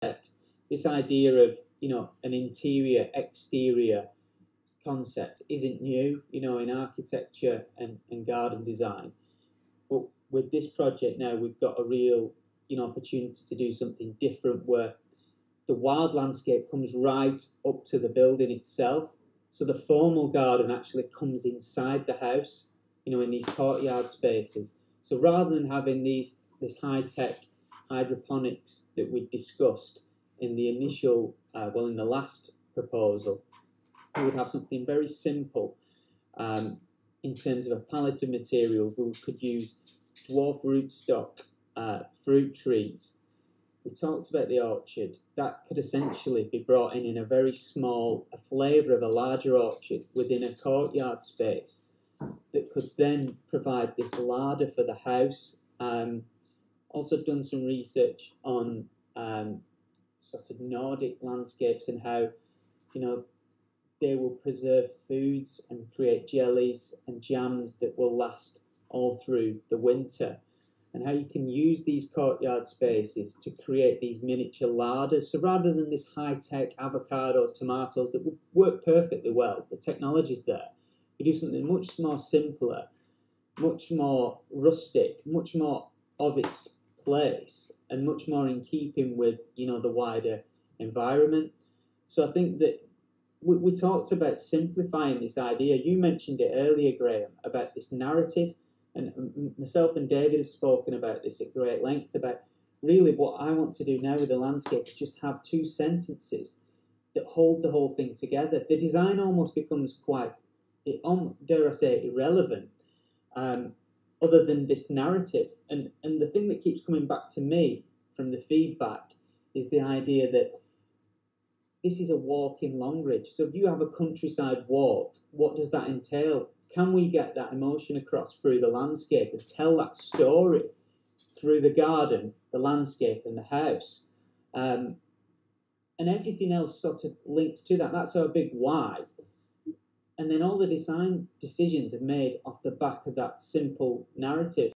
this idea of, an interior exterior concept isn't new, in architecture and garden design. But with this project now, we've got a real, opportunity to do something different where the wild landscape comes right up to the building itself. So the formal garden actually comes inside the house, in these courtyard spaces. So rather than having this high-tech hydroponics that we discussed in the initial, in the last proposal, we would have something very simple in terms of a palette of materials. We could use dwarf rootstock fruit trees. We talked about the orchard. That could essentially be brought in a very small, a flavour of a larger orchard within a courtyard space that could then provide this larder for the house. Also done some research on sort of Nordic landscapes and how, they will preserve foods and create jellies and jams that will last all through the winter. And how you can use these courtyard spaces to create these miniature larders. So rather than this high-tech avocados, tomatoes that would work perfectly well, the technology's there, we do something much more simpler, much more rustic, much more of its place, and much more in keeping with, the wider environment. So I think that we talked about simplifying this idea. You mentioned it earlier, Graham, about this narrative. And myself and David have spoken about this at great length, about really what I want to do now with the landscape is just have two sentences that hold the whole thing together. The design almost becomes quite, dare I say, irrelevant, other than this narrative. And the thing that keeps coming back to me from the feedback is the idea that this is a walk in Longridge. So if you have a countryside walk, what does that entail? Can we get that emotion across through the landscape and tell that story through the garden, the landscape and the house? And everything else sort of links to that. That's our big why. And then all the design decisions are made off the back of that simple narrative.